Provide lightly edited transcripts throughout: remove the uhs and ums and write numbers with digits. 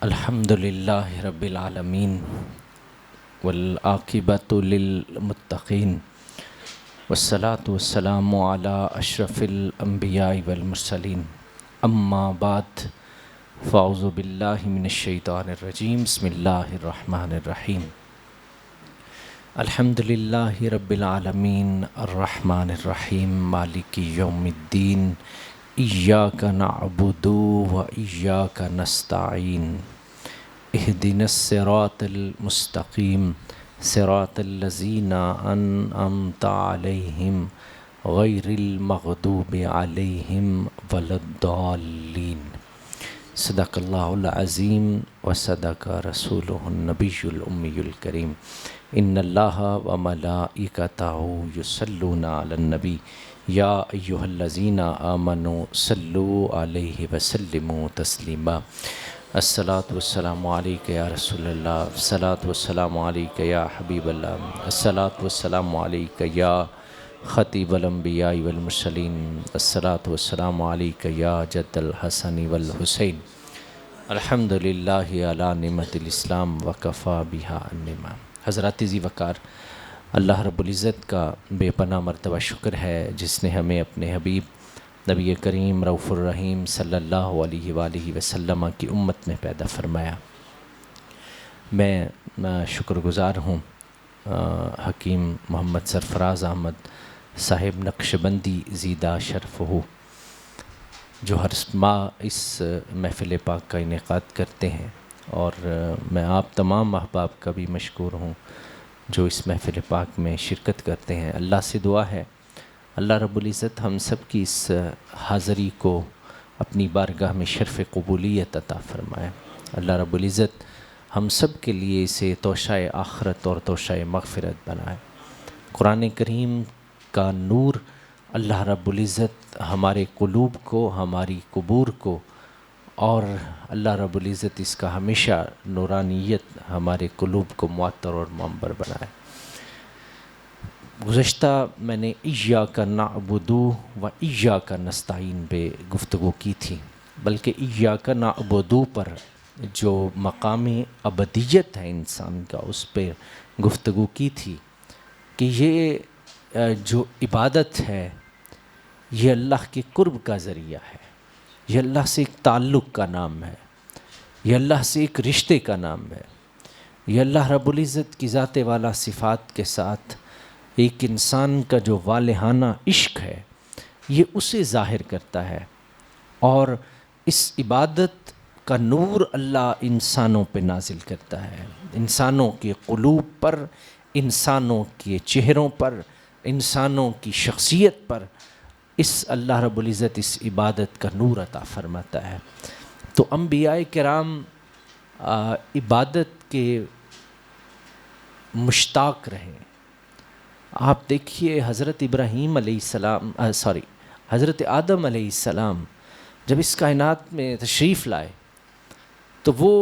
الحمد للہ رب العالمین والعاقبۃ للمتقین والصلاة والسلام علی اشرف الانبیاء والمرسلین اما بعد فاعوذ باللہ من الشیطان الرجیم بسم اللہ الرحمن الرحیم الحمد للہ رب العالمین الرحمن الرحیم مالک یوم الدین ایاک نعبد و ایاک نستعین اہدنا الصراط المستقیم صراط الذین انعمت علیہم غیر المغضوب علیہم ولا الضالین صدق اللہ العظیم و صدق رسولہ النبی الامی الکریم ان اللہ و ملائکتہ یصلون علی النبی یا ایہا الذین آمنوا صلوا علیہ وسلموا تسلیما الصلاۃ والسلام علیک یا رسول اللہ، الصلاۃ والسلام علیک یا حبیب اللہ، الصلاۃ والسلام علیک یا خطیب الانبیاء والمرسلین، الصلاۃ والسلام علیک یا جد الحسن والحسین، الحمد للہ علی نعمت الاسلام وکفا بہا النعمہ۔ حضرات ذی وقار، اللہ رب العزت کا بے پناہ مرتبہ شکر ہے جس نے ہمیں اپنے حبیب نبی کریم رؤوف الرحیم صلی اللہ علیہ وآلہ وسلم کی امت میں پیدا فرمایا۔ میں شکر گزار ہوں حکیم محمد سرفراز احمد صاحب نقشبندی زیدہ شرفہ جو ہر ماہ اس محفل پاک کا انعقاد کرتے ہیں، اور میں آپ تمام احباب کا بھی مشکور ہوں جو اس محفل پاک میں شرکت کرتے ہیں۔ اللہ سے دعا ہے اللہ رب العزت ہم سب کی اس حاضری کو اپنی بارگاہ میں شرف قبولیت عطا فرمائے۔ اللہ رب العزت ہم سب کے لیے اسے توشہ آخرت اور توشہ مغفرت بنائے۔ قرآن کریم کا نور اللہ رب العزت ہمارے قلوب کو، ہماری قبور کو، اور اللہ رب العزت اس کا ہمیشہ نورانیت ہمارے قلوب کو معطر اور معمر بنائے۔ گزشتہ میں نے ایاک نعبد و ایاک نستعین پہ گفتگو کی تھی، بلکہ ایاک نعبد پر جو مقام ابدیت ہے انسان کا اس پہ گفتگو کی تھی کہ یہ جو عبادت ہے یہ اللہ کے قرب کا ذریعہ ہے، یہ اللہ سے ایک تعلق کا نام ہے، یہ اللہ سے ایک رشتے کا نام ہے، یہ اللہ رب العزت کی ذات والا صفات کے ساتھ ایک انسان کا جو والہانہ عشق ہے یہ اسے ظاہر کرتا ہے، اور اس عبادت کا نور اللہ انسانوں پہ نازل کرتا ہے، انسانوں کے قلوب پر، انسانوں کے چہروں پر، انسانوں کی شخصیت پر اس اللہ رب العزت اس عبادت کا نور عطا فرماتا ہے۔ تو انبیاء کرام عبادت کے مشتاق رہے۔ آپ دیکھیے حضرت ابراہیم علیہ السلام حضرت آدم علیہ السلام جب اس کائنات میں تشریف لائے تو وہ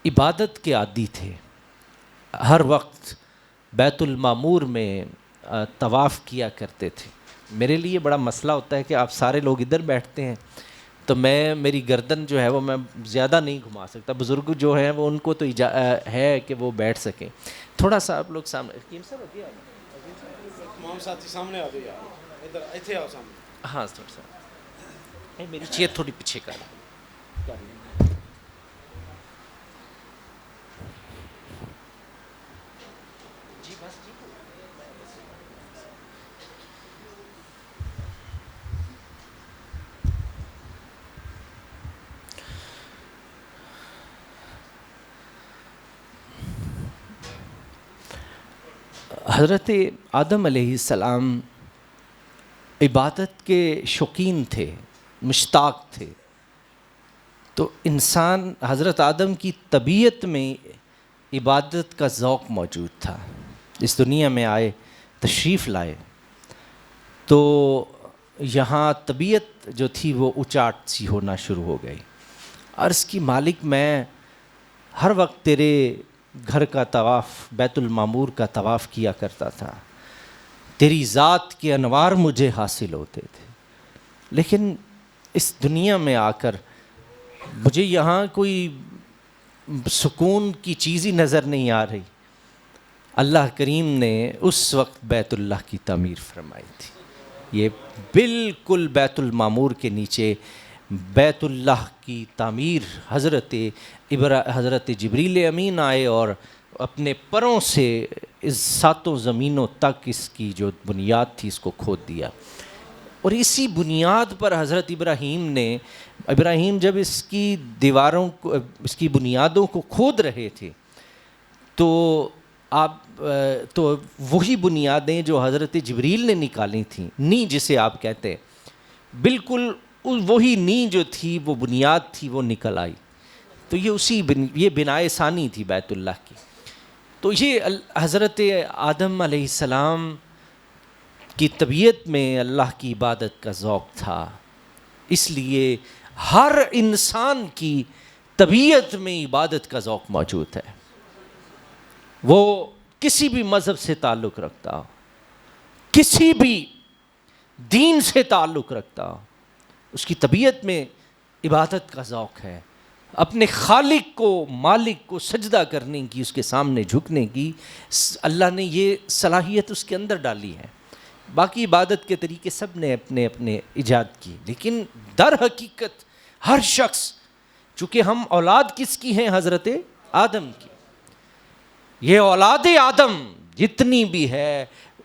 عبادت کے عادی تھے، ہر وقت بیت المعمور میں طواف کیا کرتے تھے۔ میرے لیے بڑا مسئلہ ہوتا ہے کہ آپ سارے لوگ ادھر بیٹھتے ہیں تو میری گردن جو ہے وہ میں زیادہ نہیں گھما سکتا، بزرگ جو ہیں وہ ان کو تو ہے کہ وہ بیٹھ سکیں۔ تھوڑا سا آپ لوگ سامنے حکیم صاحب ابھی تمام ساتھی سامنے آ جائے، ادھر ایتھے آؤ سامنے۔ ہاں تھوڑا سا میری چیئر تھوڑی پیچھے کر جی بس جی۔ حضرت آدم علیہ السلام عبادت کے شوقین تھے، مشتاق تھے، تو انسان حضرت آدم کی طبیعت میں عبادت کا ذوق موجود تھا۔ اس دنیا میں آئے، تشریف لائے تو یہاں طبیعت جو تھی وہ اچاٹ سی ہونا شروع ہو گئی۔ عرض کی مالک میں ہر وقت تیرے گھر کا طواف، بیت المعمور کا طواف کیا کرتا تھا، تیری ذات کے انوار مجھے حاصل ہوتے تھے، لیکن اس دنیا میں آ کر مجھے یہاں کوئی سکون کی چیز ہی نظر نہیں آ رہی. اللہ کریم نے اس وقت بیت اللہ کی تعمیر فرمائی تھی. یہ بالکل بیت المعمور کے نیچے بیت اللہ کی تعمیر حضرت جبریل امین آئے اور اپنے پروں سے اس ساتوں زمینوں تک اس کی جو بنیاد تھی اس کو کھود دیا. اور اسی بنیاد پر حضرت ابراہیم جب اس کی دیواروں کو، اس کی بنیادوں کو کھود رہے تھے تو وہی بنیادیں جو حضرت جبریل نے نکالی تھیں، جسے آپ کہتے ہیں، بالکل وہی جو تھی، وہ بنیاد تھی، وہ نکل آئی. تو یہ بنائے ثانی تھی بیت اللہ کی. تو یہ حضرت آدم علیہ السلام کی طبیعت میں اللہ کی عبادت کا ذوق تھا. اس لیے ہر انسان کی طبیعت میں عبادت کا ذوق موجود ہے. وہ کسی بھی مذہب سے تعلق رکھتا ہو، کسی بھی دین سے تعلق رکھتا ہو، اس کی طبیعت میں عبادت کا ذوق ہے. اپنے خالق کو، مالک کو سجدہ کرنے کی، اس کے سامنے جھکنے کی اللہ نے یہ صلاحیت اس کے اندر ڈالی ہے. باقی عبادت کے طریقے سب نے اپنے اپنے ایجاد کی، لیکن در حقیقت ہر شخص، چونکہ ہم اولاد کس کی ہیں؟ حضرت آدم کی. یہ اولاد آدم جتنی بھی ہے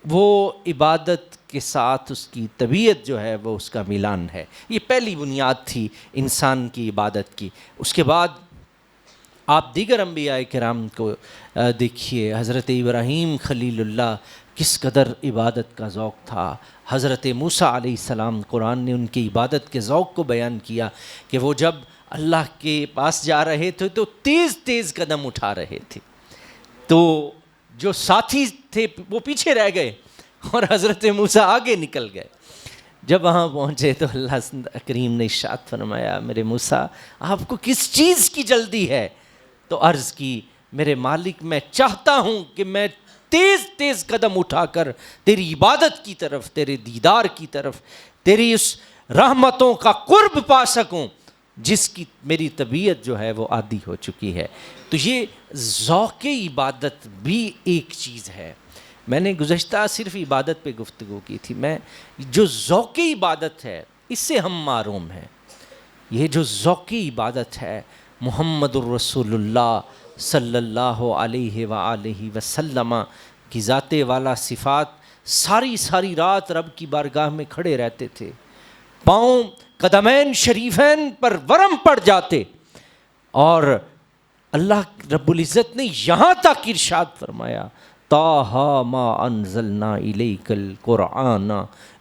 وہ عبادت کے ساتھ اس کی طبیعت جو ہے وہ اس کا ملان ہے. یہ پہلی بنیاد تھی انسان کی عبادت کی. اس کے بعد آپ دیگر انبیاء کرام کو دیکھیے. حضرت ابراہیم خلیل اللہ کس قدر عبادت کا ذوق تھا. حضرت موسیٰ علیہ السلام، قرآن نے ان کی عبادت کے ذوق کو بیان کیا کہ وہ جب اللہ کے پاس جا رہے تھے تو تیز تیز قدم اٹھا رہے تھے، تو جو ساتھی تھے وہ پیچھے رہ گئے اور حضرت موسیٰ آگے نکل گئے. جب وہاں پہنچے تو اللہ کریم نے ارشاد فرمایا، میرے موسیٰ آپ کو کس چیز کی جلدی ہے؟ تو عرض کی، میرے مالک میں چاہتا ہوں کہ میں تیز تیز قدم اٹھا کر تیری عبادت کی طرف، تیرے دیدار کی طرف، تیری اس رحمتوں کا قرب پا سکوں جس کی میری طبیعت جو ہے وہ عادی ہو چکی ہے. تو یہ ذوق عبادت بھی ایک چیز ہے. میں نے گزشتہ صرف عبادت پہ گفتگو کی تھی. میں جو ذوق عبادت ہے اس سے ہم معروم ہیں. یہ جو ذوق عبادت ہے، محمد الرسول اللہ صلی اللہ علیہ وآلہ وسلم کی ذات والا صفات، ساری رات رب کی بارگاہ میں کھڑے رہتے تھے، پاؤں قدمین شریفین پر ورم پڑ جاتے، اور اللہ رب العزت نے یہاں تک ارشاد فرمایا، طٰہٰ ما انزلنا الیک القرآن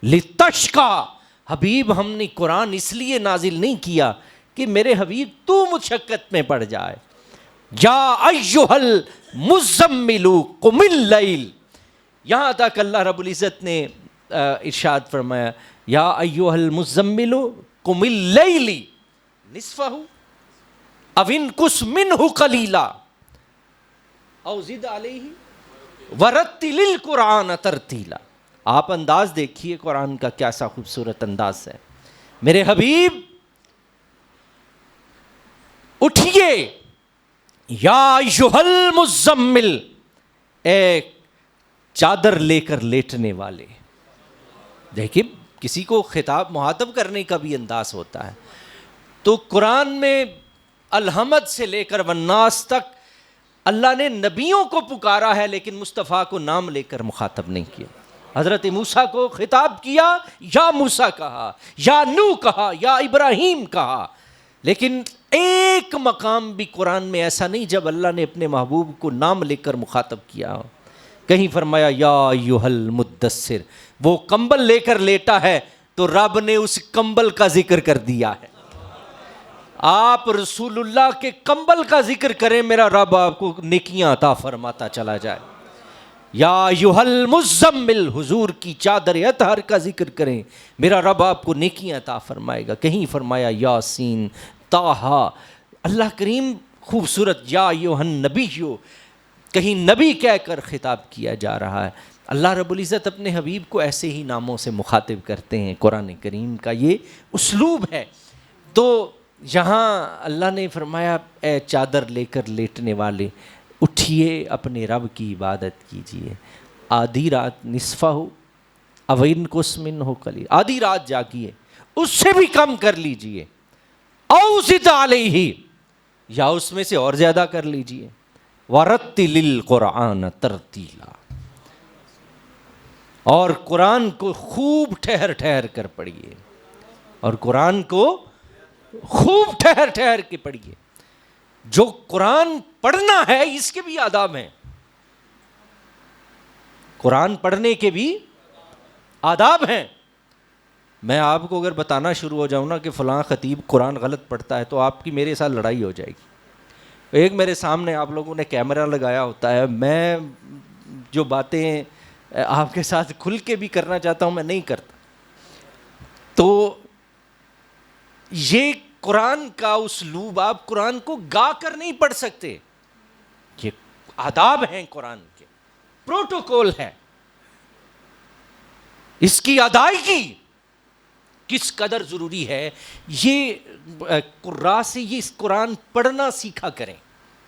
لتشقیٰ. حبیب ہم نے قرآن اس لیے نازل نہیں کیا کہ میرے حبیب تو مشقت میں پڑ جائے. یا ایھا المزمل قم اللیل، یہاں تک اللہ رب العزت نے ارشاد فرمایا، یا ایھا المزمل قم اللیل نصفہ او انقص منہ قلیلا او زد علیہ ورتل القرآن ترتیلا. آپ انداز دیکھیے قرآن کا کیسا خوبصورت انداز ہے. میرے حبیب اٹھیے، یا ایھا المزمل، اے چادر لے کر لیٹنے والے. دیکھیے کسی کو خطاب مخاطب کرنے کا بھی انداز ہوتا ہے. تو قرآن میں الحمد سے لے کر والناس تک اللہ نے نبیوں کو پکارا ہے، لیکن مصطفیٰ کو نام لے کر مخاطب نہیں کیا. حضرت موسیٰ کو خطاب کیا، یا موسیٰ کہا، یا نوح کہا، یا ابراہیم کہا، لیکن ایک مقام بھی قرآن میں ایسا نہیں جب اللہ نے اپنے محبوب کو نام لے کر مخاطب کیا. کہیں فرمایا یا ایھا المدثر، وہ کمبل لے کر لیٹا ہے تو رب نے اس کمبل کا ذکر کر دیا ہے. آپ رسول اللہ کے کمبل کا ذکر کریں، میرا رب آپ کو نیکیاں عطا فرماتا چلا جائے. یا ایھا المزمل، حضور کی چادر اطہر کا ذکر کریں، میرا رب آپ کو نیکیاں عطا فرمائے گا. کہیں فرمایا یاسین، طٰہٰ. اللہ کریم خوبصورت یا ایھا النبی، کہیں نبی کہہ کر خطاب کیا جا رہا ہے. اللہ رب العزت اپنے حبیب کو ایسے ہی ناموں سے مخاطب کرتے ہیں. قرآن کریم کا یہ اسلوب ہے. تو یہاں اللہ نے فرمایا اے چادر لے کر لیٹنے والے اٹھیے اپنے رب کی عبادت کیجیے، آدھی رات نصفہ ہو اوین قسمن ہو قلیل، آدھی رات جاگیے اس سے بھی کم کر لیجیے، او زد علیہ یا اس میں سے اور زیادہ کر لیجیے، ورتل القرآن ترتیلا، اور قرآن کو خوب ٹھہر ٹھہر کر پڑھیے، اور قرآن کو خوب ٹھہر ٹھہر کے پڑھیے۔ جو قرآن پڑھنا ہے اس کے بھی آداب ہیں، قرآن پڑھنے کے بھی آداب ہیں۔ میں آپ کو اگر بتانا شروع ہو جاؤں نا کہ فلاں خطیب قرآن غلط پڑھتا ہے تو آپ کی میرے ساتھ لڑائی ہو جائے گی۔ ایک میرے سامنے آپ لوگوں نے کیمرہ لگایا ہوتا ہے، میں جو باتیں آپ کے ساتھ کھل کے بھی کرنا چاہتا ہوں میں نہیں کرتا۔ تو یہ قرآن کا اسلوب، آپ قرآن کو گا کر نہیں پڑھ سکتے، یہ آداب ہیں قرآن کے، پروٹوکول ہے، اس کی ادائیگی کس قدر ضروری ہے۔ یہ قراء سے یہ اس قرآن پڑھنا سیکھا کریں۔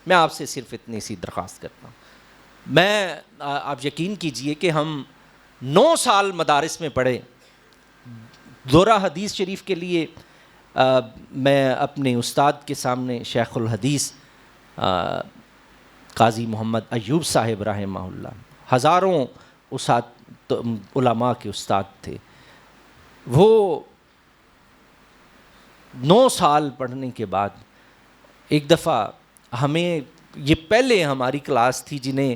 میں آپ سے صرف اتنی سی درخواست کرتا ہوں۔ میں آپ یقین کیجئے کہ ہم 9 سال مدارس میں پڑھے، دورہ حدیث شریف کے لیے میں اپنے استاد کے سامنے شیخ الحدیث قاضی محمد ایوب صاحب رحمہ اللہ، ہزاروں علماء کے استاد تھے، وہ 9 سال پڑھنے کے بعد ایک دفعہ ہمیں، یہ پہلے ہماری کلاس تھی جنہیں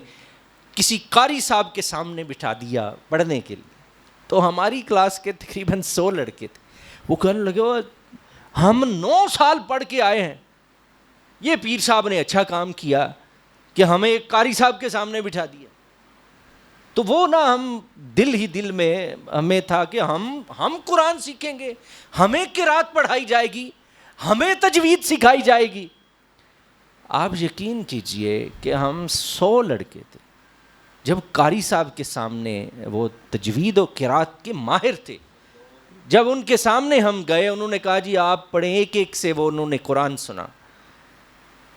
کسی قاری صاحب کے سامنے بٹھا دیا پڑھنے کے لیے، تو ہماری کلاس کے تقریباً 100 لڑکے تھے، وہ کہنے لگے ہم 9 سال پڑھ کے آئے ہیں، یہ پیر صاحب نے اچھا کام کیا کہ ہمیں ایک قاری صاحب کے سامنے بٹھا دیا۔ تو وہ نا ہم دل ہی دل میں ہمیں تھا کہ ہم قرآن سیکھیں گے، ہمیں قرات پڑھائی جائے گی، ہمیں تجوید سکھائی جائے گی۔ آپ یقین کیجئے کہ ہم 100 لڑکے تھے، جب قاری صاحب کے سامنے، وہ تجوید و قرات کے ماہر تھے، جب ان کے سامنے ہم گئے، انہوں نے کہا جی آپ پڑھیں، ایک ایک سے وہ انہوں نے قرآن سنا،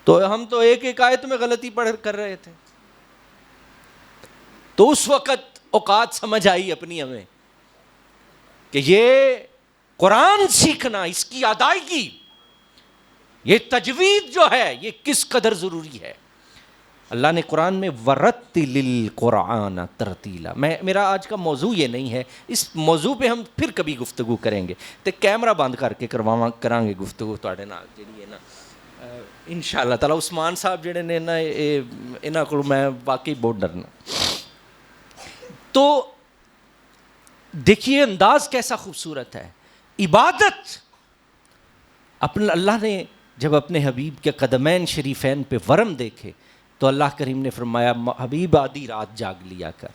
تو ہم تو ایک ایک آیت میں غلطی پڑھ کر رہے تھے۔ تو اس وقت اوقات سمجھ آئی اپنی ہمیں کہ یہ قرآن سیکھنا، اس کی ادائیگی، یہ تجوید جو ہے یہ کس قدر ضروری ہے۔ اللہ نے قرآن میں وَرَتِّلِ الْقُرْآنَ تَرْتِيلًا، میرا آج کا موضوع یہ نہیں ہے، اس موضوع پہ ہم پھر کبھی گفتگو کریں گے، تے کیمرہ بند کر کے کریں گے گفتگو تواڈے نال جڑی ہے نا انشاءاللہ تعالی۔ عثمان صاحب جڑے نے نا انہاں کول میں واقعی بہت ڈرنا۔ تو دیکھیے انداز کیسا خوبصورت ہے، عبادت اپنے اللہ نے جب اپنے حبیب کے قدمین شریفین پہ ورم دیکھے تو اللہ کریم نے فرمایا حبیب آدھی رات جاگ لیا کر،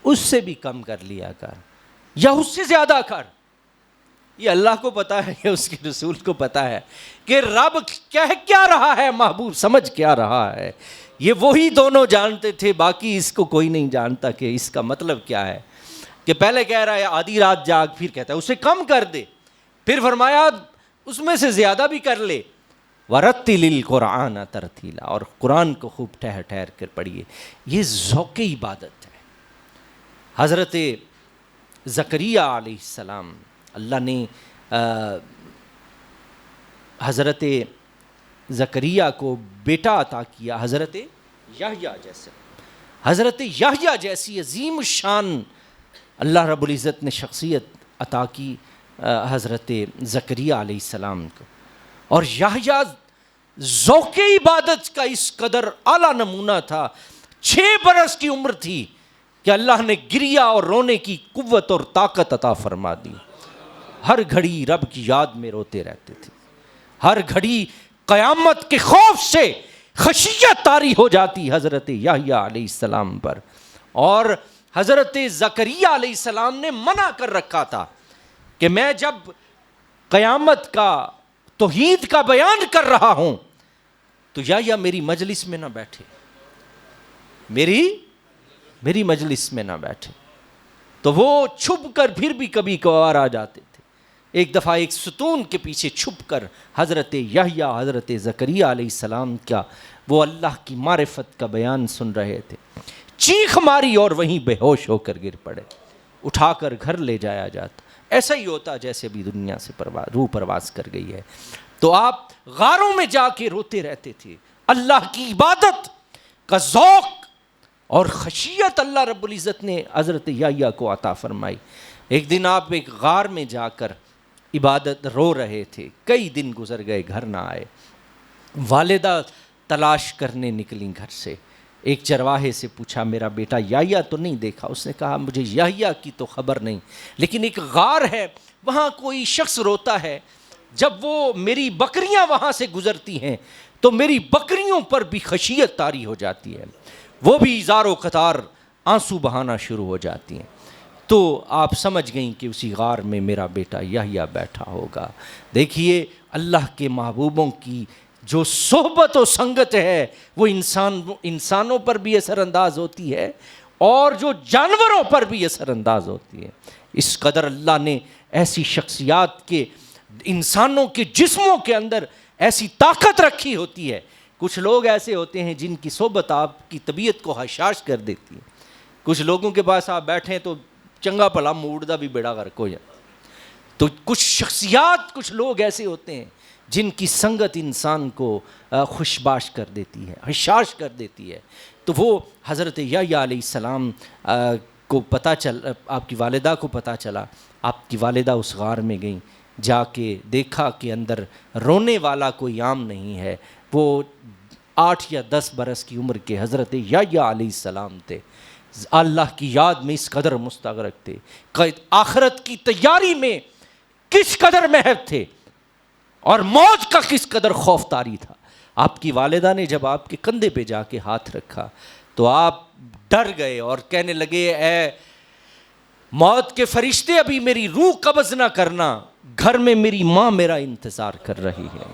اس سے بھی کم کر لیا کر یا اس سے زیادہ کر۔ یہ اللہ کو پتا ہے، یہ اس کے رسول کو پتا ہے کہ رب کہہ کیا رہا ہے، محبوب سمجھ کیا رہا ہے، یہ وہی دونوں جانتے تھے، باقی اس کو کوئی نہیں جانتا کہ اس کا مطلب کیا ہے۔ کہ پہلے کہہ رہا ہے آدھی رات جاگ، پھر کہتا ہے اسے کم کر دے، پھر فرمایا اس میں سے زیادہ بھی کر لے، وَرَتِّلِ الْقُرْآنَ تَرْتِيلًا، اور قرآن کو خوب ٹھہر ٹھہر کر پڑھیے۔ یہ ذوق عبادت ہے۔ حضرت زکریا علیہ السلام، اللہ نے حضرت زکریا کو بیٹا عطا کیا، حضرت یحییٰ جیسے، حضرت یحییٰ جیسی عظیم الشان اللہ رب العزت نے شخصیت عطا کی حضرت زکریا علیہ السلام کو، اور یحییٰ ذوق عبادت کا اس قدر اعلیٰ نمونہ تھا، 6 برس کی عمر تھی کہ اللہ نے گریا اور رونے کی قوت اور طاقت عطا فرما دی، ہر گھڑی رب کی یاد میں روتے رہتے تھے، ہر گھڑی قیامت کے خوف سے خشیت طاری ہو جاتی حضرت یحییٰ علیہ السلام پر۔ اور حضرت زکریا علیہ السلام نے منع کر رکھا تھا کہ میں جب قیامت کا توحید کا بیان کر رہا ہوں تو یحییٰ میری مجلس میں نہ بیٹھے، میری مجلس میں نہ بیٹھے۔ تو وہ چھپ کر پھر بھی کبھی کبھار آ جاتے تھے، ایک دفعہ ایک ستون کے پیچھے چھپ کر حضرت یحییٰ حضرت زکریا علیہ السلام کا وہ اللہ کی معرفت کا بیان سن رہے تھے، چیخ ماری اور وہیں بے ہوش ہو کر گر پڑے، اٹھا کر گھر لے جایا جاتا، ایسا ہی ہوتا جیسے بھی دنیا سے روح پرواز کر گئی ہے۔ تو آپ غاروں میں جا کے روتے رہتے تھے، اللہ کی عبادت کا ذوق اور خشیت اللہ رب العزت نے حضرت یحییٰ کو عطا فرمائی۔ ایک دن آپ ایک غار میں جا کر عبادت رو رہے تھے، کئی دن گزر گئے، گھر نہ آئے، والدہ تلاش کرنے نکلیں گھر سے، ایک چرواہے سے پوچھا میرا بیٹا یحییٰ تو نہیں دیکھا؟ اس نے کہا مجھے یحییٰ کی تو خبر نہیں، لیکن ایک غار ہے وہاں کوئی شخص روتا ہے، جب وہ میری بکریاں وہاں سے گزرتی ہیں تو میری بکریوں پر بھی خشیت طاری ہو جاتی ہے، وہ بھی زار و قطار آنسو بہانا شروع ہو جاتی ہیں۔ تو آپ سمجھ گئیں کہ اسی غار میں میرا بیٹا یحییٰ بیٹھا ہوگا۔ دیکھیے اللہ کے محبوبوں کی جو صحبت و سنگت ہے وہ انسانوں پر بھی اثر انداز ہوتی ہے اور جو جانوروں پر بھی اثر انداز ہوتی ہے۔ اس قدر اللہ نے ایسی شخصیات کے انسانوں کے جسموں کے اندر ایسی طاقت رکھی ہوتی ہے۔ کچھ لوگ ایسے ہوتے ہیں جن کی صحبت آپ کی طبیعت کو حشاش کر دیتی ہے، کچھ لوگوں کے پاس آپ بیٹھیں تو چنگا بھلا موڑ دا بھی بیڑا غرق ہو جاتا۔ تو کچھ شخصیات، کچھ لوگ ایسے ہوتے ہیں جن کی سنگت انسان کو خوشباش کر دیتی ہے، حشاش کر دیتی ہے۔ تو وہ حضرت یحییٰ علیہ السلام کو پتہ چلا، آپ کی والدہ کو پتہ چلا، آپ کی والدہ اس غار میں گئیں، جا کے دیکھا کہ اندر رونے والا کوئی عام نہیں ہے، وہ 8 یا 10 برس کی عمر کے حضرت یحییٰ علیہ السلام تھے، اللہ کی یاد میں اس قدر مستغرق تھے، آخرت کی تیاری میں کس قدر محو تھے اور موت کا کس قدر خوف طاری تھا۔ آپ کی والدہ نے جب آپ کے کندھے پہ جا کے ہاتھ رکھا تو آپ ڈر گئے اور کہنے لگے اے موت کے فرشتے ابھی میری روح قبض نہ کرنا، گھر میں میری ماں میرا انتظار کر رہی ہے۔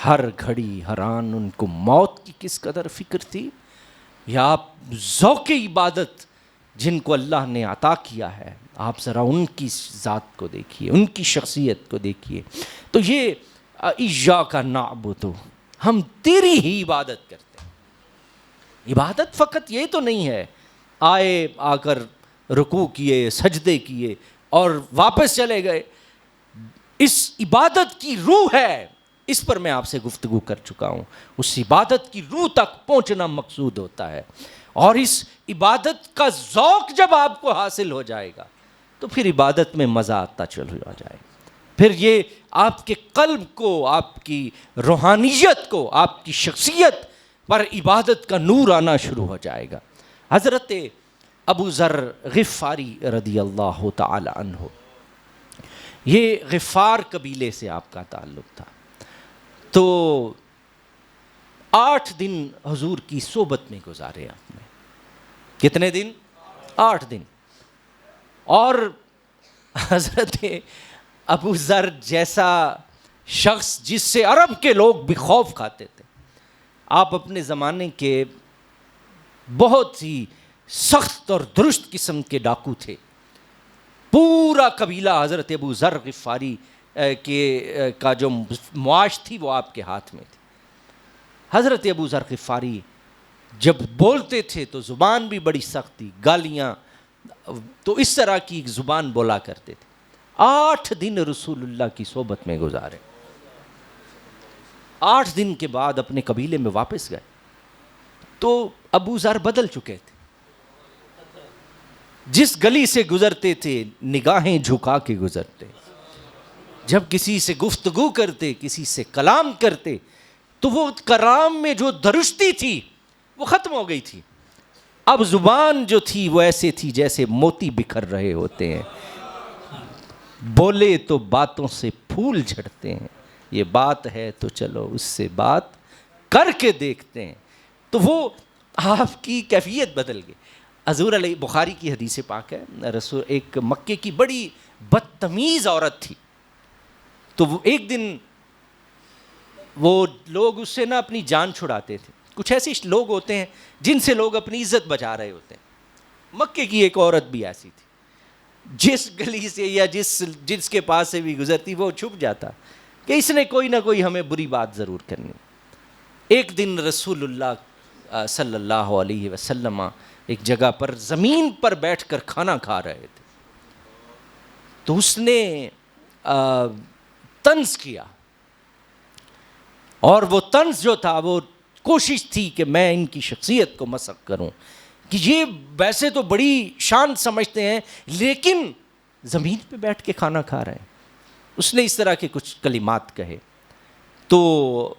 ہر گھڑی ہر آن ان کو موت کی کس قدر فکر تھی۔ یا آپ ذوق عبادت جن کو اللہ نے عطا کیا ہے، آپ ذرا ان کی ذات کو دیکھیے، ان کی شخصیت کو دیکھیے۔ تو یہ ایاک نعبد، ہم تیری ہی عبادت کرتے ہیں۔ عبادت فقط یہ تو نہیں ہے آئے آ کر رکوع کیے، سجدے کیے اور واپس چلے گئے۔ اس عبادت کی روح ہے، اس پر میں آپ سے گفتگو کر چکا ہوں۔ اس عبادت کی روح تک پہنچنا مقصود ہوتا ہے، اور اس عبادت کا ذوق جب آپ کو حاصل ہو جائے گا تو پھر عبادت میں مزہ آتا چل جائے گا، پھر یہ آپ کے قلب کو، آپ کی روحانیت کو، آپ کی شخصیت پر عبادت کا نور آنا شروع ہو جائے گا۔ حضرت ابو ذر غفاری رضی اللہ تعالی عنہ، یہ غفار قبیلے سے آپ کا تعلق تھا۔ تو 8 دن حضور کی صحبت میں گزارے آپ نے۔ کتنے دن؟ 8 دن۔ اور حضرت ابو ذر جیسا شخص جس سے عرب کے لوگ بھی خوف کھاتے تھے، آپ اپنے زمانے کے بہت ہی سخت اور درست قسم کے ڈاکو تھے۔ پورا قبیلہ حضرت ابو ذر غفاری کا جو معاش تھی وہ آپ کے ہاتھ میں تھی۔ حضرت ابو ذر غفاری جب بولتے تھے تو زبان بھی بڑی سخت تھی، گالیاں، تو اس طرح کی ایک زبان بولا کرتے تھے۔ 8 دن رسول اللہ کی صحبت میں گزارے، 8 دن کے بعد اپنے قبیلے میں واپس گئے تو ابو ذر بدل چکے تھے۔ جس گلی سے گزرتے تھے نگاہیں جھکا کے گزرتے، جب کسی سے گفتگو کرتے، کسی سے کلام کرتے تو وہ کلام میں جو درستی تھی وہ ختم ہو گئی تھی۔ اب زبان جو تھی وہ ایسے تھی جیسے موتی بکھر رہے ہوتے ہیں، بولے تو باتوں سے پھول جھڑتے ہیں، یہ بات ہے تو چلو اس سے بات کر کے دیکھتے ہیں۔ تو وہ آپ کی کیفیت بدل گئی۔ حضور علیہ بخاری کی حدیث پاک ہے، رسول ایک مکے کی بڑی بدتمیز عورت تھی، تو وہ ایک دن وہ لوگ اس سے نا اپنی جان چھڑاتے تھے۔ کچھ ایسے لوگ ہوتے ہیں جن سے لوگ اپنی عزت بچا رہے ہوتے ہیں۔ مکے کی ایک عورت بھی ایسی تھی، جس گلی سے یا جس کے پاس سے بھی گزرتی وہ چھپ جاتا کہ اس نے کوئی نہ کوئی ہمیں بری بات ضرور کرنی. ایک دن رسول اللہ صلی اللہ علیہ وسلم ایک جگہ پر زمین پر بیٹھ کر کھانا کھا رہے تھے, تو اس نے طنز کیا, اور وہ طنز جو تھا وہ کوشش تھی کہ میں ان کی شخصیت کو مسخ کروں کہ یہ ویسے تو بڑی شان سمجھتے ہیں لیکن زمین پہ بیٹھ کے کھانا کھا رہے ہیں. اس نے اس طرح کے کچھ کلمات کہے تو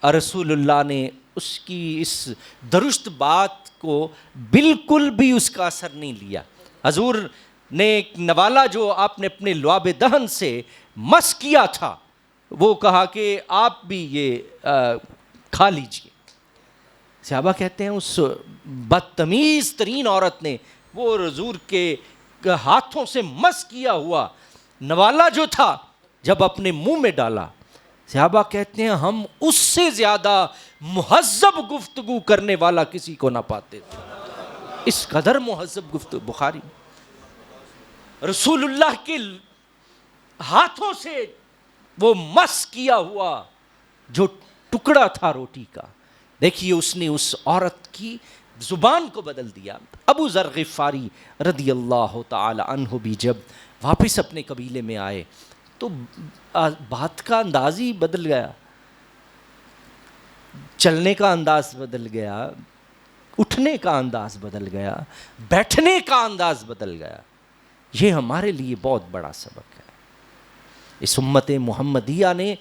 رسول اللہ نے اس کی اس درست بات کو بالکل بھی اس کا اثر نہیں لیا. حضور نے ایک نوالا جو آپ نے اپنے لعاب دہن سے مس کیا تھا وہ کہا کہ آپ بھی یہ کھا لیجئے. صحابہ کہتے ہیں اس بدتمیز ترین عورت نے وہ حضور کے ہاتھوں سے مس کیا ہوا نوالا جو تھا جب اپنے منہ میں ڈالا, صحابہ کہتے ہیں ہم اس سے زیادہ مہذب گفتگو کرنے والا کسی کو نہ پاتے تھے. اس قدر مہذب گفتگو. بخاری رسول اللہ کے ہاتھوں سے وہ مس کیا ہوا جو ٹکڑا تھا روٹی کا, دیکھیے اس نے اس عورت کی زبان کو بدل دیا. ابو ذر غفاری رضی اللہ تعالی عنہ بھی جب واپس اپنے قبیلے میں آئے تو بات کا انداز ہی بدل گیا, چلنے کا انداز بدل گیا, اٹھنے کا انداز بدل گیا, بیٹھنے کا انداز بدل گیا. یہ ہمارے لیے بہت بڑا سبق ہے. اس امت محمدیہ نے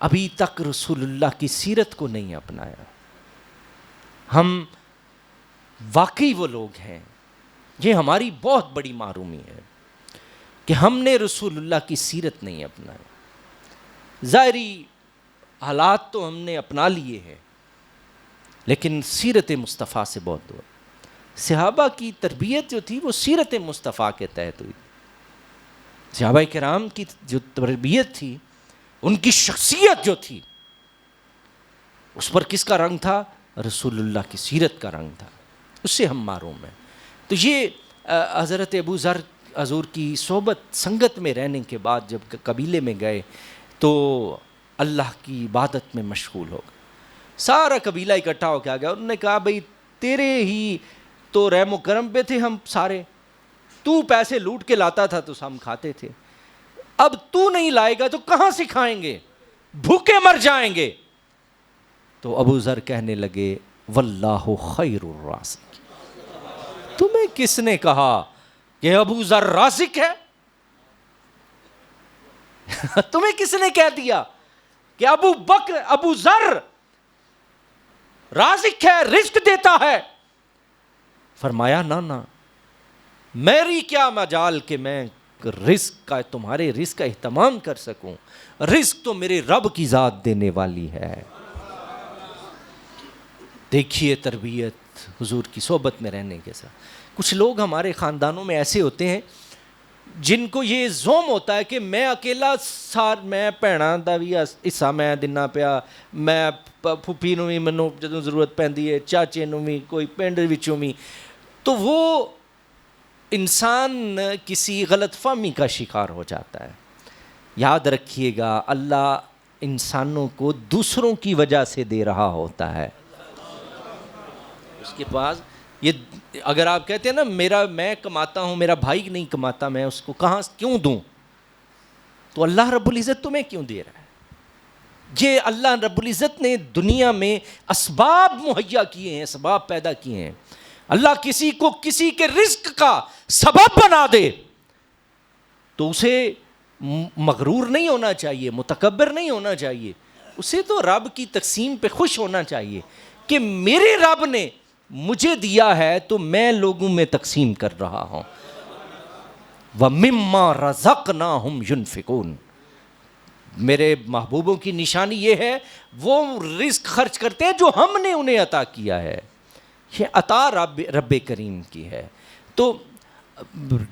ابھی تک رسول اللہ کی سیرت کو نہیں اپنایا. ہم واقعی وہ لوگ ہیں, یہ ہماری بہت بڑی معرومی ہے کہ ہم نے رسول اللہ کی سیرت نہیں اپنایا. ظاہری حالات تو ہم نے اپنا لیے ہیں لیکن سیرت مصطفیٰ سے بہت دور. صحابہ کی تربیت جو تھی وہ سیرت مصطفیٰ کے تحت ہوئی. صحابہ کرام کی جو تربیت تھی, ان کی شخصیت جو تھی, اس پر کس کا رنگ تھا؟ رسول اللہ کی سیرت کا رنگ تھا. اس سے ہم محروم ہیں. تو یہ حضرت ابو ذر حضور کی صحبت سنگت میں رہنے کے بعد جب قبیلے میں گئے تو اللہ کی عبادت میں مشغول ہو گئے. سارا قبیلہ اکٹھا ہو کے آ گیا. انہوں نے کہا بھئی تیرے ہی تو رحم و کرم پہ تھے ہم سارے, تو پیسے لوٹ کے لاتا تھا تو ہم کھاتے تھے, اب تو نہیں لائے گا تو کہاں سے کھائیں گے, بھوکے مر جائیں گے. تو ابو ذر کہنے لگے واللہ خیر الرازق. تمہیں کس نے کہا کہ ابو ذر رازق ہے؟ تمہیں کس نے کہہ دیا کہ ابو ذر رازق ہے, رزق دیتا ہے؟ فرمایا نہ, میری کیا مجال کہ میں رزق کا تمہارے رزق کا اہتمام کر سکوں, رزق تو میرے رب کی ذات دینے والی ہے. دیکھیے تربیت حضور کی صحبت میں رہنے کے ساتھ. کچھ لوگ ہمارے خاندانوں میں ایسے ہوتے ہیں جن کو یہ زوم ہوتا ہے کہ میں اکیلا میں بھੈਣਾਂ ਦਾ ਵੀ ਹਿੱਸਾ ਮੈਂ ਦਿੰਨਾ ਪਿਆ, ਮੈਂ پھوپھی ਨੂੰ ਵੀ ਮੈਨੂੰ ਜਦੋਂ ਜ਼ਰੂਰਤ ਪੈਂਦੀ ਹੈ, ਚਾਚੇ ਨੂੰ ਵੀ, کوئی پنڈ ਵਿੱਚੋਂ بھی. تو وہ انسان کسی غلط فہمی کا شکار ہو جاتا ہے. یاد رکھیے گا اللہ انسانوں کو دوسروں کی وجہ سے دے رہا ہوتا ہے. اس کے پاس یہ اگر آپ کہتے ہیں نا میں کماتا ہوں, میرا بھائی نہیں کماتا, میں اس کو کہاں کیوں دوں, تو اللہ رب العزت تمہیں کیوں دے رہا ہے؟ یہ اللہ رب العزت نے دنیا میں اسباب مہیا کیے ہیں, اسباب پیدا کیے ہیں. اللہ کسی کو کسی کے رزق کا سبب بنا دے تو اسے مغرور نہیں ہونا چاہیے, متکبر نہیں ہونا چاہیے. اسے تو رب کی تقسیم پہ خوش ہونا چاہیے کہ میرے رب نے مجھے دیا ہے تو میں لوگوں میں تقسیم کر رہا ہوں. وَمِمَّا رَزَقْنَاهُمْ يُنْفِقُونَ. میرے محبوبوں کی نشانی یہ ہے وہ رزق خرچ کرتے ہیں جو ہم نے انہیں عطا کیا ہے. یہ عطا رب کریم کی ہے. تو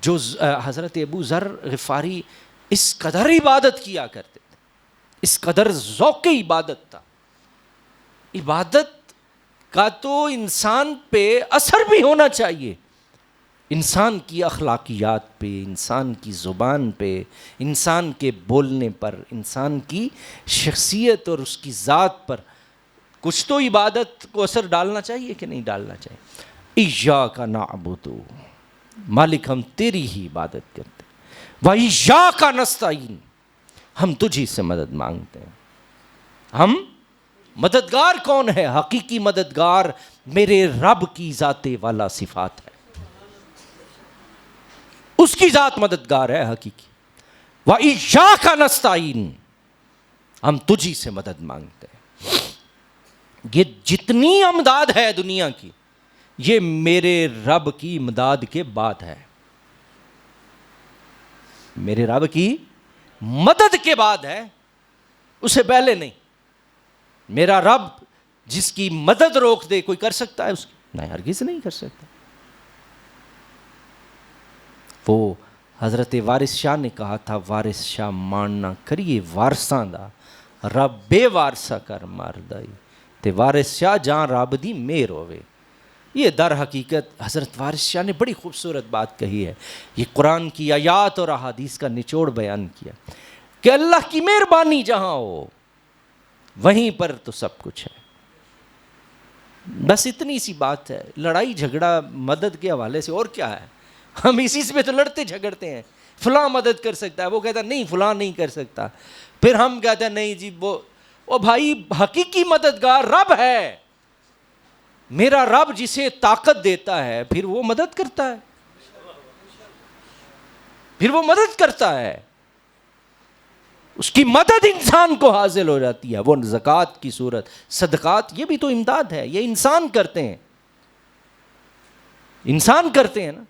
جو حضرت ابو ذر غفاری اس قدر عبادت کیا کرتے تھے, اس قدر ذوق عبادت تھا. عبادت کا تو انسان پہ اثر بھی ہونا چاہیے. انسان کی اخلاقیات پہ، انسان کی زبان پہ، انسان کے بولنے پر، انسان کی شخصیت اور اس کی ذات پر کچھ تو عبادت کو اثر ڈالنا چاہیے کہ نہیں ڈالنا چاہیے؟ ایاک نعبد، مالک ہم تیری ہی عبادت کرتے ہیں، وایاک نستعین، ہم تجھی سے مدد مانگتے ہیں۔ ہم مددگار کون ہے؟ حقیقی مددگار میرے رب کی ذات والا صفات ہے، اس کی ذات مددگار ہے حقیقی۔ وَإِيَّاكَ نَسْتَعِينُ، ہم تجھی سے مدد مانگتے ہیں۔ یہ جتنی امداد ہے دنیا کی، یہ میرے رب کی امداد کے بعد ہے، میرے رب کی مدد کے بعد ہے، اسے پہلے نہیں۔ میرا رب جس کی مدد روک دے، کوئی کر سکتا ہے اس کی؟ نہیں، ہرگز نہیں کر سکتا۔ وہ حضرت وارث شاہ نے کہا تھا، وارث شاہ ماننا کریے وارثاں دا، رب بے وارثہ کر ماردائی، تے وارث شاہ جان رب دی مہر ہوئے۔ یہ در حقیقت حضرت وارث شاہ نے بڑی خوبصورت بات کہی ہے، یہ قرآن کی آیات اور احادیث کا نچوڑ بیان کیا کہ اللہ کی مہربانی جہاں ہو وہیں پر تو سب کچھ ہے۔ بس اتنی سی بات ہے، لڑائی جھگڑا مدد کے حوالے سے اور کیا ہے؟ ہم اسی سے تو لڑتے جھگڑتے ہیں، فلاں مدد کر سکتا ہے، وہ کہتا ہے نہیں فلاں نہیں کر سکتا، پھر ہم کہتے ہیں نہیں جی وہ بھائی حقیقی مددگار رب ہے، میرا رب جسے طاقت دیتا ہے پھر وہ مدد کرتا ہے، پھر وہ مدد کرتا ہے، اس کی مدد انسان کو حاصل ہو جاتی ہے۔ وہ زکوٰۃ کی صورت، صدقات، یہ بھی تو امداد ہے، یہ انسان کرتے ہیں، انسان کرتے ہیں نا۔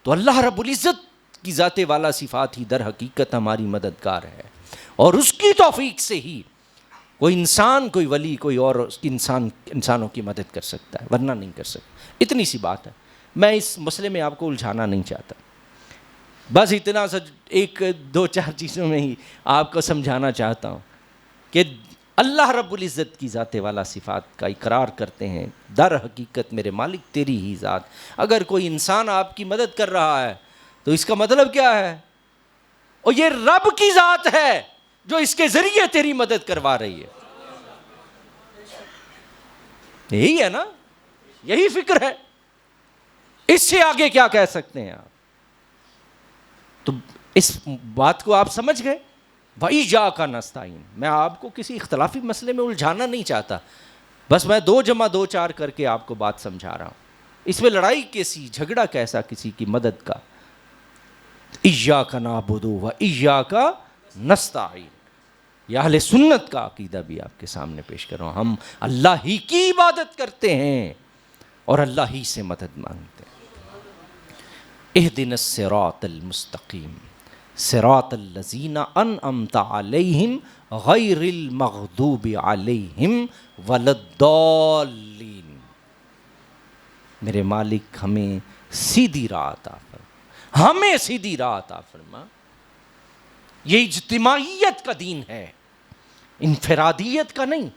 تو اللہ رب العزت کی ذات والا صفات ہی در حقیقت ہماری مددگار ہے، اور اس کی توفیق سے ہی کوئی انسان، کوئی ولی، کوئی اور اس کی انسانوں کی مدد کر سکتا ہے، ورنہ نہیں کر سکتا۔ اتنی سی بات ہے، میں اس مسئلے میں آپ کو الجھانا نہیں چاہتا، بس اتنا سا ایک دو چار چیزوں میں ہی آپ کو سمجھانا چاہتا ہوں کہ اللہ رب العزت کی ذات والا صفات کا اقرار کرتے ہیں، در حقیقت میرے مالک تیری ہی ذات۔ اگر کوئی انسان آپ کی مدد کر رہا ہے تو اس کا مطلب کیا ہے؟ اور یہ رب کی ذات ہے جو اس کے ذریعے تیری مدد کروا رہی ہے، یہی ہے نا، یہی فکر ہے، اس سے آگے کیا کہہ سکتے ہیں آپ؟ تو اس بات کو آپ سمجھ گئے؟ وَإِيَّاكَ نَسْتَعِينُ۔ میں آپ کو کسی اختلافی مسئلے میں الجھانا نہیں چاہتا، بس میں 2+2=4 کر کے آپ کو بات سمجھا رہا ہوں۔ اس میں لڑائی کیسی، جھگڑا کیسا کسی کی مدد کا؟ ایاک نعبد و ایاک نستعین، یہ اہل سنت کا عقیدہ بھی آپ کے سامنے پیش کر رہا ہوں۔ ہم اللہ ہی کی عبادت کرتے ہیں اور اللہ ہی سے مدد مانگتے ہیں۔ اہدنا الصراط المستقیم صراط الذین انعمت علیہم غیر المغضوب علیہم ولا الضالین۔ میرے مالک ہمیں سیدھی راہ عطا فرما، ہمیں سیدھی راہ عطا فرما۔ یہ اجتماعیت کا دین ہے، انفرادیت کا نہیں۔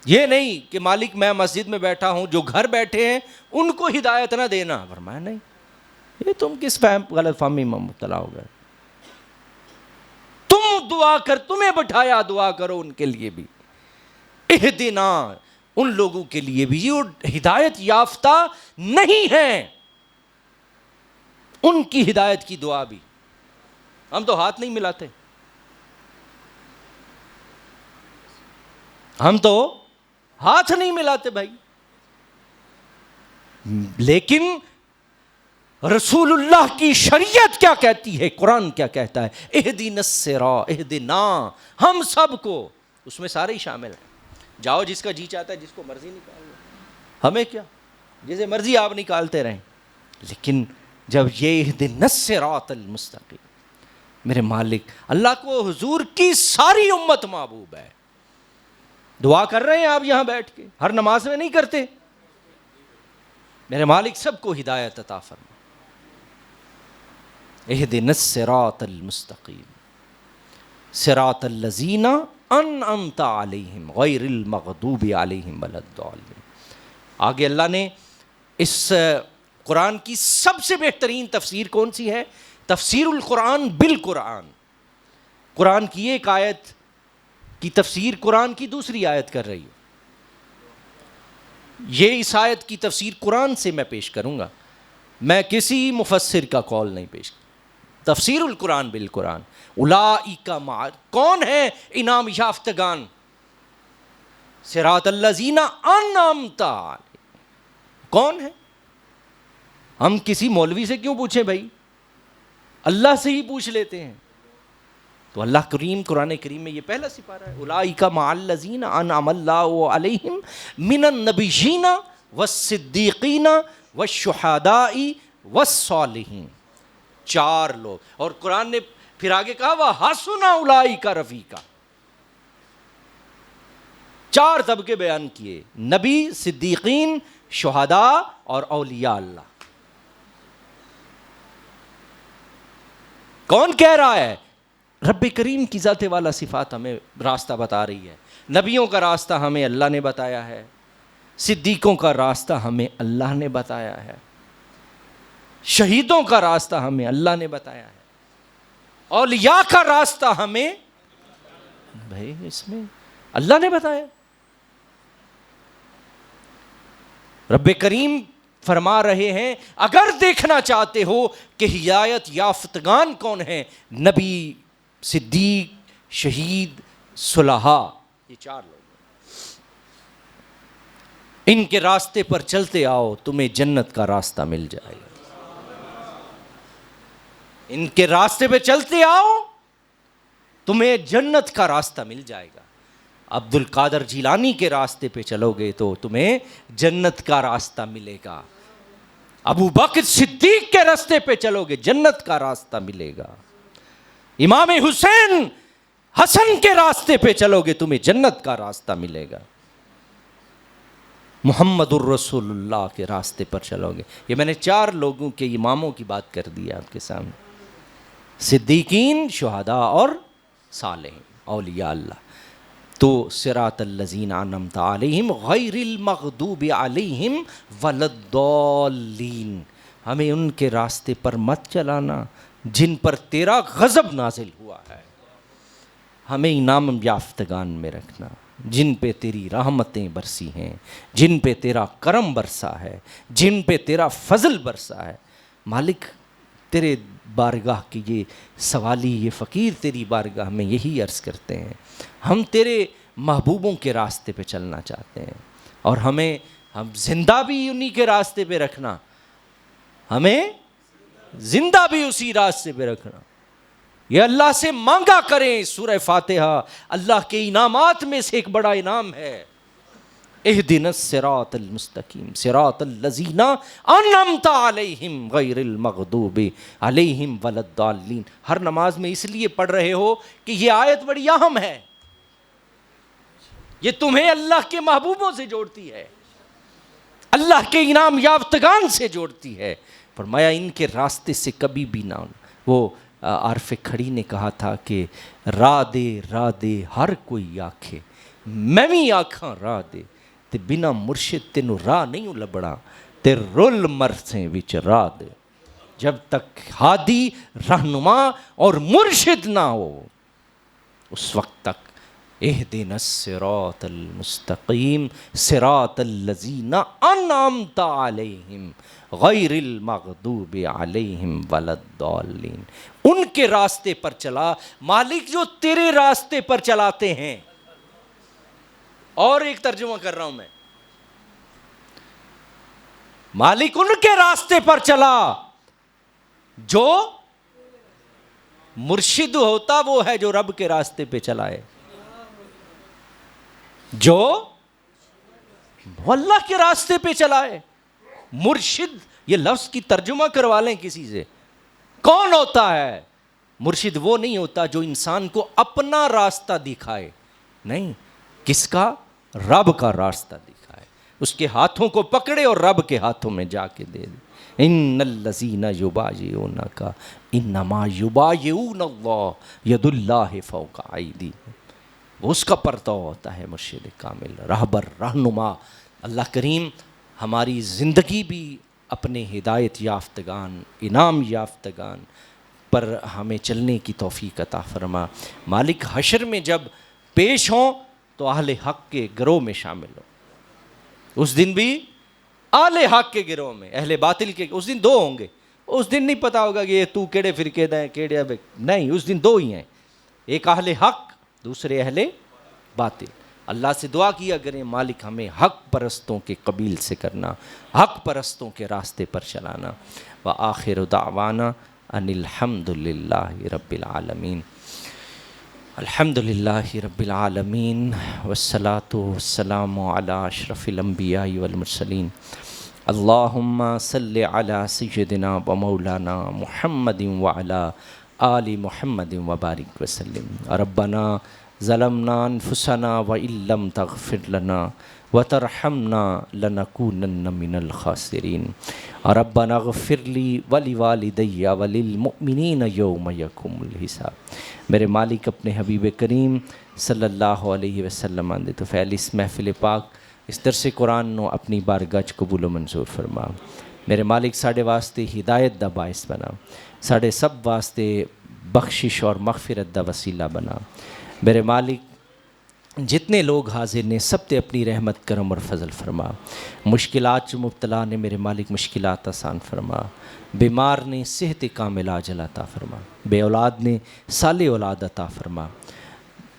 یہ نہیں کہ مالک میں مسجد میں بیٹھا ہوں، جو گھر بیٹھے ہیں ان کو ہدایت نہ دینا، فرمایا نہیں، یہ تم کس غلط فہمی میں مبتلا ہو گئے؟ تم دعا کر، تمہیں بٹھایا دعا کرو ان کے لیے بھی، اہدنا، ان لوگوں کے لیے بھی جو ہدایت یافتہ نہیں ہیں، ان کی ہدایت کی دعا بھی۔ ہم تو ہاتھ نہیں ملاتے، ہم تو ہاتھ نہیں ملاتے بھائی، لیکن رسول اللہ کی شریعت کیا کہتی ہے، قرآن کیا کہتا ہے؟ اہدنا الصراط، اہدنا، ہم سب کو، اس میں سارے ہی شامل ہیں۔ جاؤ جس کا جی چاہتا ہے، جس کو مرضی نکال لو، ہمیں کیا، جسے مرضی آپ نکالتے رہیں، لیکن جب یہ اہدنا الصراط المستقیم، میرے مالک اللہ کو حضور کی ساری امت محبوب ہے۔ دعا کر رہے ہیں آپ یہاں بیٹھ کے، ہر نماز میں نہیں کرتے، میرے مالک سب کو ہدایت عطا فرما۔ اہدنا الصراط المستقیم صراط الذین انعمت علیہم غیر المغضوب علیہم ولا الضالین۔ آگے اللہ نے اس قرآن کی سب سے بہترین تفسیر کون سی ہے؟ تفسیر القرآن بالقرآن. قرآن کی ایک آیت کی تفسیر قرآن کی دوسری آیت کر رہی ہے. یہ اس آیت کی تفسیر قرآن سے میں پیش کروں گا, میں کسی مفسر کا قول نہیں پیش کروں. تفسیر القرآن بالقرآن. اولئک مع, کون ہے انعام یافتگان؟ صراط الذین انعمت علیہم. کون ہے؟ ہم کسی مولوی سے کیوں پوچھیں بھائی, اللہ سے ہی پوچھ لیتے ہیں. تو اللہ کریم قرآن کریم میں یہ پہلا سپارہ ہے, اولئک مع الذین انعم اللہ علیہم من النبیین والصدیقین والشہداء والصالحین. 4 لوگ. اور قرآن نے پھر آگے کہا وحسن اولئک رفیقا. 4 طبقے بیان کیے, نبی, صدیقین, شہداء اور اولیاء اللہ. کون کہہ رہا ہے؟ رب کریم کی ذات والا صفات ہمیں راستہ بتا رہی ہے. نبیوں کا راستہ ہمیں اللہ نے بتایا ہے, صدیقوں کا راستہ ہمیں اللہ نے بتایا ہے, شہیدوں کا راستہ ہمیں اللہ نے بتایا ہے, اولیاء کا راستہ ہمیں بھائی اس میں اللہ نے بتایا. رب کریم فرما رہے ہیں اگر دیکھنا چاہتے ہو کہ ہدایت یافتگان کون ہیں, نبی, صدیق, شہید, صلحاء, یہ 4 لوگ. ان کے راستے پر چلتے آؤ تمہیں جنت کا راستہ مل جائے گا. ان کے راستے پہ چلتے آؤ تمہیں جنت کا راستہ مل جائے گا. عبد القادر جیلانی کے راستے پہ چلو گے تو تمہیں جنت کا راستہ ملے گا. ابو بکر صدیق کے راستے پہ چلو گے جنت کا راستہ ملے گا. امام حسین حسن کے راستے پہ چلو گے تمہیں جنت کا راستہ ملے گا. محمد الرسول اللہ کے راستے پر چلو گے. یہ میں نے 4 لوگوں کے اماموں کی بات کر دی آپ کے سامنے, صدیقین, شہداء اور صالحین, اولیاء اللہ. تو صراط الذین انعمت علیہم غیر المغضوب علیہم ولا الضالین. ہمیں ان کے راستے پر مت چلانا جن پر تیرا غضب نازل ہوا ہے. ہمیں انعام یافتگان میں رکھنا جن پہ تیری رحمتیں برسی ہیں, جن پہ تیرا کرم برسا ہے, جن پہ تیرا فضل برسا ہے. مالک تیرے بارگاہ کی یہ سوالی, یہ فقیر تیری بارگاہ میں یہی عرض کرتے ہیں, ہم تیرے محبوبوں کے راستے پہ چلنا چاہتے ہیں اور ہم زندہ بھی انہی کے راستے پہ رکھنا, ہمیں زندہ بھی اسی راستے پہ رکھنا. یہ اللہ سے مانگا کریں. سورہ فاتحہ اللہ کے انعامات میں سے ایک بڑا انعام ہے, اہدنا الصراط المستقیم صراط الذین انعمت علیہم غیر المغضوب علیہم ولا الضالین. ہر نماز میں اس لیے پڑھ رہے ہو کہ یہ آیت بڑی اہم ہے, یہ تمہیں اللہ کے محبوبوں سے جوڑتی ہے, اللہ کے انعام یافتگان سے جوڑتی ہے. فرمایا ان کے راستے سے کبھی بھی نہ. وہ عارف کھڑی نے کہا تھا کہ راہ دے ہر کوئی آکھے, میں بھی آکھاں راہ دے تے بنا مرشد تینوں راہ نہیں لبڑا, تے رول مرسیں وچ راہ دے. جب تک ہادی, رہنما اور مرشد نہ ہو اس وقت تک اہدنا الصراط المستقیم صراط الذین انعمت علیہم غیر المغضوب علیہم ولا الضالین. ان کے راستے پر چلا. مالک جو تیرے راستے پر چلاتے ہیں, اور ایک ترجمہ کر رہا ہوں میں, مالک ان کے راستے پر چلا جو مرشد ہوتا وہ ہے جو رب کے راستے پہ چلائے, جو اللہ کے راستے پہ چلائے. مرشد یہ لفظ کی ترجمہ کروا لیں کسی سے, کون ہوتا ہے مرشد؟ وہ نہیں ہوتا جو انسان کو اپنا راستہ دکھائے, نہیں, کس کا؟ رب کا راستہ دکھائے, اس کے ہاتھوں کو پکڑے اور رب کے ہاتھوں میں جا کے دے دے. ان الذین یبایعونک انما یبایعون اللہ ید اللہ فوق ایدیہم. اس کا پرتو ہوتا ہے مرشد کامل, راہبر, رہنما. اللہ کریم ہماری زندگی بھی اپنے ہدایت یافتگان، انعام یافتگان پر ہمیں چلنے کی توفیق عطا فرما۔ مالک حشر میں جب پیش ہوں تو اہل حق کے گروہ میں شامل ہوں، اس دن بھی اہل حق کے گروہ میں، اہل باطل کے اس دن دو ہوں گے۔ اس دن نہیں پتا ہوگا کہ یہ تو کیڑے فرقے دا ہے کیڑے، نہیں، اس دن دو ہی ہیں، ایک اہل حق، دوسرے اہل باطل۔ اللہ سے دعا کیا کریں مالک ہمیں حق پرستوں کے قبیل سے کرنا، حق پرستوں کے راستے پر چلانا۔ وآخر دعوانا ان الحمد للہ رب العالمین۔ الحمد للہ رب العالمین والصلاة والسلام علی اشرف الانبیاء والمرسلین۔ اللہم صلی علی سیدنا و مولانا محمد وعلی آل محمد وبارک وسلم۔ ربنا ظلمنا انفسنا وان لم تغفر لنا وترحمنا لنکونن من الخاسرین۔ ربنا اغفر لی ولوالدی وللمؤمنین یوم یقوم الحساب۔ میرے مالک اپنے حبیب کریم صلی اللہ علیہ وسلم آندے تو فعل اس محفل پاک اس درس قرآن نو اپنی بارگاہ چ قبول و منظور فرما۔ میرے مالک ساڈے واسطے ہدایت دا باعث بنا، ساڈے سب واسطے بخشش اور مغفرت دا وسیلہ بنا۔ میرے مالک جتنے لوگ حاضر نے سب تے اپنی رحمت کرم اور فضل فرما۔ مشکلات چ مبتلا نے میرے مالک مشکلات آسان فرما۔ بیمار نے صحت کامل عاجل عطا فرما۔ بے اولاد نے صالح اولاد عطا فرما۔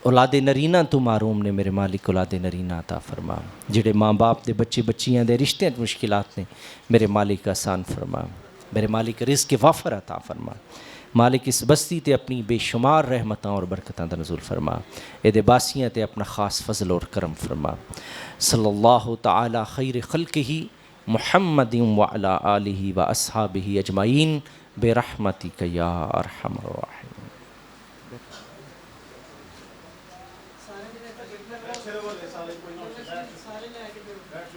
اولاد نرینہ تو معروم نے میرے مالک اولاد نرینہ عطا فرما۔ جڑے ماں باپ دے بچے بچیاں دے رشتے مشکلات نے میرے مالک آسان فرما۔ میرے مالک رزق وافر عطا فرما۔ مالک اس بستی تے اپنی بے شمار رحمتاں اور برکتاں دا نزول فرما۔ اے دے باسیاں تے اپنا خاص فضل اور کرم فرما۔ صلی اللہ تعالی خیر خلقہ محمد وعلی آلہ و اصحابہ اجمعین برحمتک یا ارحم الراحمین۔ اچھے بولے سارے کوئی نہیں بیٹھ